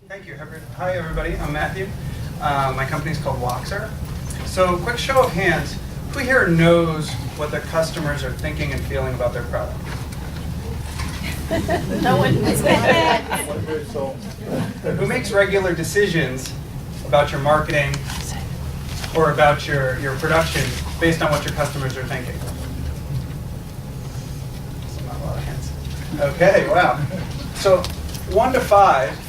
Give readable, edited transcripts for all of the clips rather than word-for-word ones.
Thank you. Hi, everybody. I'm Matthew. My company is called Woxxer. So, quick show of hands. Who here knows what their customers are thinking and feeling about their product? No one knows that. Who makes regular decisions about your marketing or about your production based on what your customers are thinking? Not a lot of hands. Okay, wow. So 1 to 5,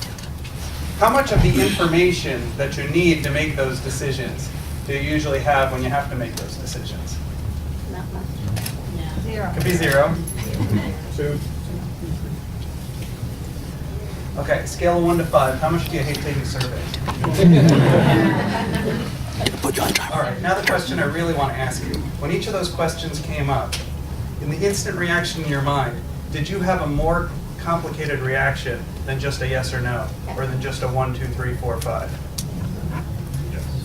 how much of the information that you need to make those decisions do you usually have when you have to make those decisions? Not much. No. 0. Could be 0. 2. Okay, scale of 1 to 5, how much do you hate taking surveys? All right, now the question I really want to ask you. When each of those questions came up, in the instant reaction in your mind, did you have a more complicated reaction than just a yes or no, or than just a 1, 2, 3, 4, 5?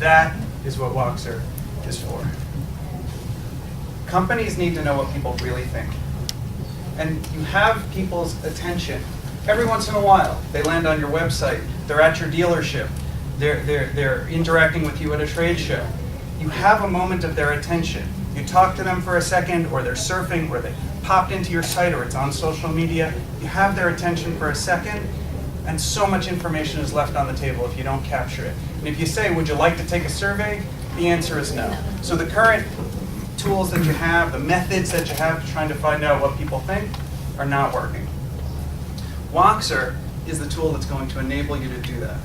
That is what Woxxer is for. Companies need to know what people really think. And you have people's attention. Every once in a while, they land on your website, they're at your dealership, they're interacting with you at a trade show. You have a moment of their attention. You talk to them for a second, or they're surfing, or they popped into your site, or it's on social media. You have their attention for a second, and so much information is left on the table if you don't capture it. And if you say, would you like to take a survey? The answer is no. So the current tools that you have, the methods that you have trying to find out what people think, are not working. Woxxer is the tool that's going to enable you to do that.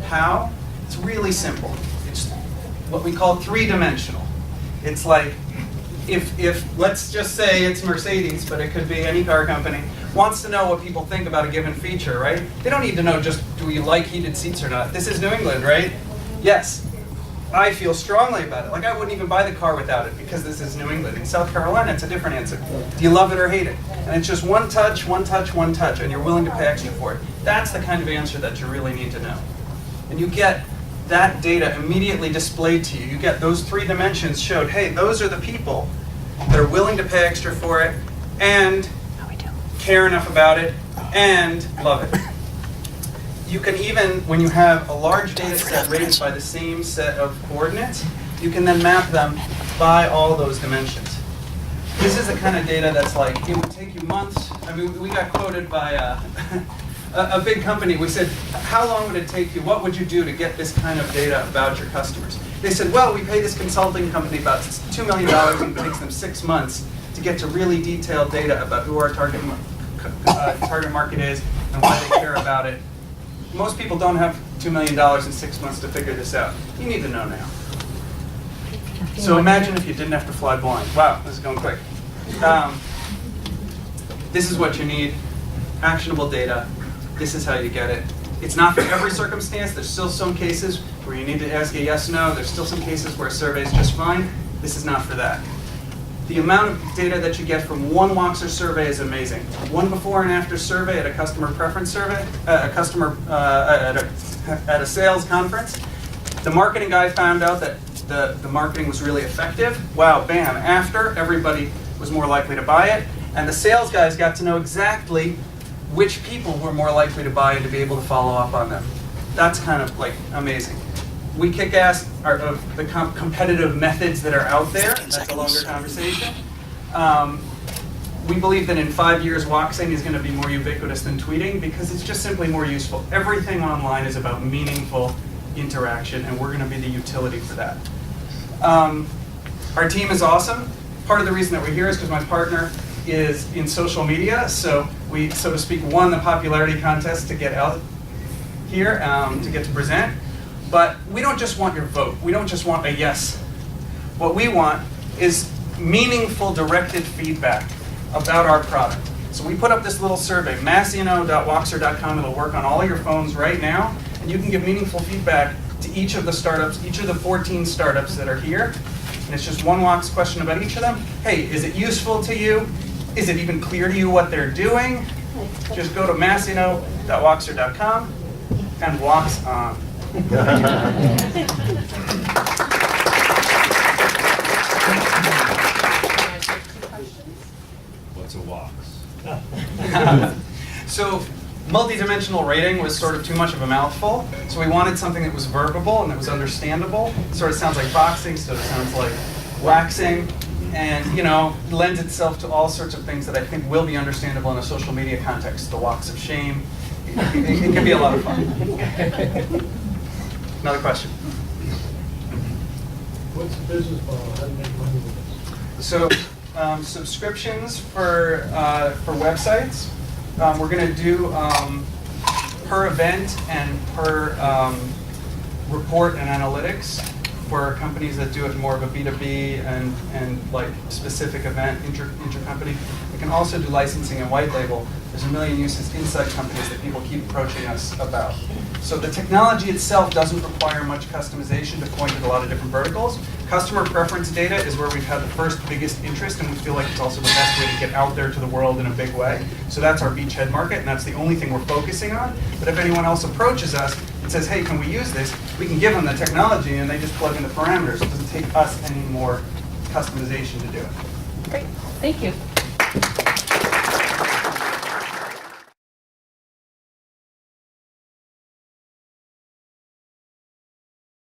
How? It's really simple. It's what we call 3-dimensional. It's like, if let's just say it's Mercedes, but it could be any car company, wants to know what people think about a given feature, right? They don't need to know just, do you like heated seats or not? This is New England, right? Yes. I feel strongly about it. Like, I wouldn't even buy the car without it because this is New England. In South Carolina, it's a different answer. Do you love it or hate it? And it's just one touch, one touch, one touch, and you're willing to pay extra for it. That's the kind of answer that you really need to know. And you get that data immediately displayed to you. You get those 3 dimensions showed, hey, those are the people that are willing to pay extra for it and care enough about it and love it. You can even, when you have a large data set raised by the same set of coordinates, you can then map them by all those dimensions. This is the kind of data that's like, it would take you months. I mean, we got quoted by a big company. We said, how long would it take you? What would you do to get this kind of data about your customers? They said, well, we pay this consulting company about $2 million, and it takes them 6 months to get to really detailed data about who our target market is and why they care about it. Most people don't have $2 million in 6 months to figure this out. You need to know now. So imagine if you didn't have to fly blind. Wow, this is going quick. This is what you need. Actionable data. This is how you get it. It's not for every circumstance. There's still some cases where you need to ask a yes, no. There's still some cases where a survey is just fine. This is not for that. The amount of data that you get from one Woxxer survey is amazing. One before and after survey at a customer preference survey, at a sales conference. The marketing guy found out that the marketing was really effective. Wow, bam, after, everybody was more likely to buy it. And the sales guys got to know exactly which people were more likely to buy and to be able to follow up on them. That's kind of like amazing. We kick ass of the competitive methods that are out there. That's a longer conversation. We believe that in 5 years, Woxxing is going to be more ubiquitous than tweeting because it's just simply more useful. Everything online is about meaningful interaction, and we're going to be the utility for that. Our team is awesome. Part of the reason that we're here is because my partner is in social media, so we, so to speak, won the popularity contest to get out here, to get to present. But we don't just want your vote. We don't just want a yes. What we want is meaningful directed feedback about our product. So we put up this little survey, massino.woxxer.com. It'll work on all your phones right now, and you can give meaningful feedback to each of the startups, each of the 14 startups that are here. And it's just one Wox question about each of them. Hey, is it useful to you? Is it even clear to you what they're doing? Just go to massino.woxxer.com and Wox on. What's a Wox? So Multidimensional rating was sort of too much of a mouthful, so we wanted something that was verbable and that was understandable. It sort of sounds like boxing, sort of sounds like waxing, and lends itself to all sorts of things that I think will be understandable in a social media context. The walks of shame. It can be a lot of fun. Another question. What's the business model? How do you make money with this? So subscriptions for websites. We're going to do per event and per report and analytics for companies that do it more of a B2B and like specific event, intercompany. We can also do licensing and white label. There's a million uses inside companies that people keep approaching us about. So the technology itself doesn't require much customization to point at a lot of different verticals. Customer preference data is where we've had the first biggest interest, and we feel like it's also the best way to get out there to the world in a big way. So that's our beachhead market, and that's the only thing we're focusing on. But if anyone else approaches us and says, hey, can we use this? We can give them the technology, and they just plug in the parameters. It doesn't take us any more customization to do it. Great, thank you.